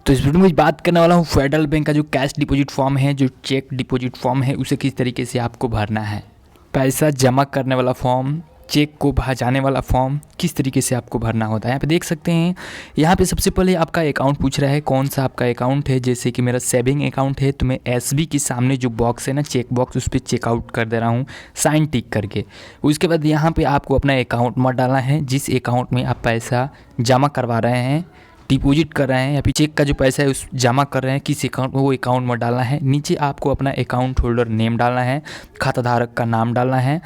तो इस वीडियो में बात करने वाला हूँ फेडरल बैंक का जो कैश डिपॉजिट फॉर्म है, जो चेक डिपॉजिट फॉर्म है, उसे किस तरीके से आपको भरना है। पैसा जमा करने वाला फॉर्म, चेक को भजाने वाला फॉर्म किस तरीके से आपको भरना होता है। यहाँ पे देख सकते हैं, यहाँ पे सबसे पहले आपका अकाउंट पूछ रहा है, कौन सा आपका अकाउंट है। जैसे कि मेरा सेविंग अकाउंट है, तो मैं एसबी के सामने जो बॉक्स है ना, चेक बॉक्स, उस पर चेकआउट कर दे रहा हूँ साइन टिक करके। उसके बाद यहाँ पे आपको अपना अकाउंट नंबर डालना है, जिस अकाउंट में आप पैसा जमा करवा रहे हैं, डिपॉजिट कर रहे हैं या फिर चेक का जो पैसा है उस जमा कर रहे हैं, किस अकाउंट में, वो अकाउंट में डालना है। नीचे आपको अपना अकाउंट होल्डर नेम डालना है, खाता धारक का नाम डालना है,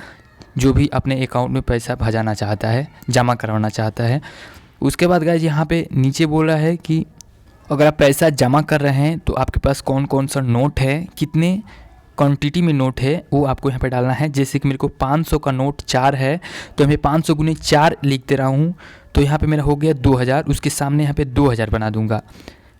जो भी अपने अकाउंट में पैसा भजाना चाहता है, जमा करवाना चाहता है। उसके बाद गाइस यहाँ पे नीचे बोल रहा है कि अगर आप पैसा जमा कर रहे हैं तो आपके पास कौन कौन सा नोट है, कितने क्वांटिटी में नोट है, वो आपको यहाँ पे डालना है। जैसे कि मेरे को 500 का नोट 4 है, तो मैं 500 गुने 4 लिख दे रहा हूँ, तो यहाँ पे मेरा हो गया 2000। उसके सामने यहाँ पे 2000 बना दूंगा।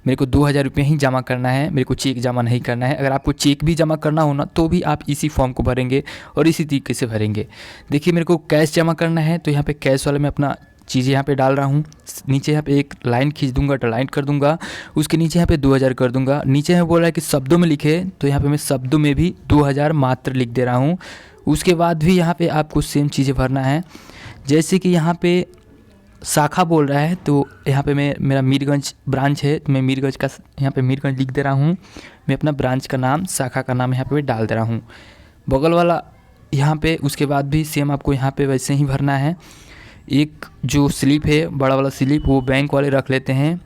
मेरे को 2000 रुपये ही जमा करना है, मेरे को चेक जमा नहीं करना है। अगर आपको चेक भी जमा करना हो ना, तो भी आप इसी फॉर्म को भरेंगे और इसी तरीके से भरेंगे। देखिए, मेरे को कैश जमा करना है, तो यहाँ पे कैश वाले में अपना चीज़ें यहाँ पे डाल रहा हूँ। नीचे यहाँ पे एक लाइन खींच दूंगा, डलाइन कर दूंगा, उसके नीचे यहाँ पे 2000 कर दूंगा। नीचे यहाँ बोल रहा है कि शब्दों में लिखे, तो यहाँ पे मैं शब्दों में भी 2000 मात्र लिख दे रहा हूँ। उसके बाद भी यहाँ पे आपको सेम चीज़ें भरना है। जैसे कि यहाँ पे शाखा बोल रहा है, तो यहाँ पे मेरा मीरगंज ब्रांच है, तो मैं मीरगंज का यहाँ पे मीरगंज लिख दे रहा हूँ। मैं अपना ब्रांच का नाम, शाखा का नाम यहाँ पे डाल दे रहा हूँ। बगल वाला यहाँ पे उसके बाद भी सेम आपको यहाँ पे वैसे ही भरना है। एक जो स्लिप है, बड़ा वाला स्लिप, वो बैंक वाले रख लेते हैं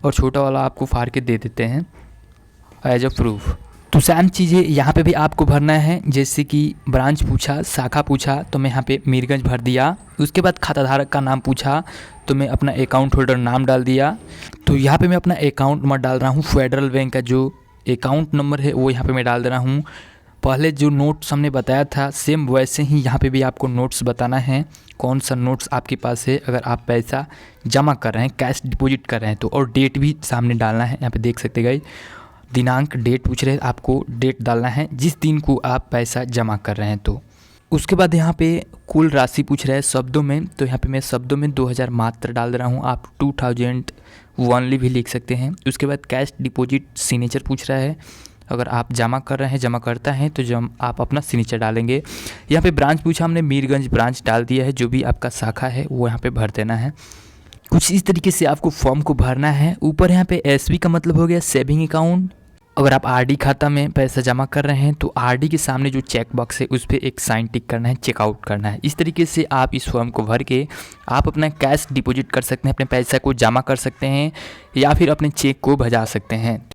और छोटा वाला आपको फाड़ के दे देते हैं एज अ प्रूफ। तो सेम चीज़ें यहाँ पे भी आपको भरना है। जैसे कि ब्रांच पूछा, शाखा पूछा, तो मैं यहाँ पे मीरगंज भर दिया। उसके बाद खाता धारक का नाम पूछा, तो मैं अपना अकाउंट होल्डर नाम डाल दिया। तो यहाँ पे मैं अपना अकाउंट नंबर डाल रहा हूँ। फेडरल बैंक का जो अकाउंट नंबर है वो यहाँ पे मैं डाल दे रहा हूँ। पहले जो नोट्स हमने बताया था, सेम वैसे ही यहाँ पे भी आपको नोट्स बताना है, कौन सा नोट्स आपके पास है। अगर आप पैसा जमा कर रहे हैं, कैश डिपॉजिट कर रहे हैं, तो और डेट भी सामने डालना है। यहाँ पे देख सकते गए, दिनांक, डेट पूछ रहे हैं, आपको डेट डालना है जिस दिन को आप पैसा जमा कर रहे हैं। तो उसके बाद यहाँ पे कुल राशि पूछ रहा है शब्दों में, तो यहाँ पे मैं शब्दों में 2000 मात्र डाल दे रहा हूँ। आप 2000 ओनली भी लिख सकते हैं। उसके बाद कैश डिपॉजिट सिग्नेचर पूछ रहा है। अगर आप जमा कर रहे हैं, जमा करता है, तो आप अपना सिग्नेचर डालेंगे। यहाँ पे ब्रांच पूछा, हमने मीरगंज ब्रांच डाल दिया है। जो भी आपका शाखा है वो यहाँ पे भर देना है। कुछ इस तरीके से आपको फॉर्म को भरना है। ऊपर यहाँ पे एसबी का मतलब हो गया सेविंग अकाउंट। अगर आप आरडी खाता में पैसा जमा कर रहे हैं, तो आरडी के सामने जो चेक बॉक्स है उस पर एक साइन टिक करना है, चेकआउट करना है। इस तरीके से आप इस फॉर्म को भर के आप अपना कैश डिपॉजिट कर सकते हैं, अपने पैसा को जमा कर सकते हैं या फिर अपने चेक को भजा सकते हैं।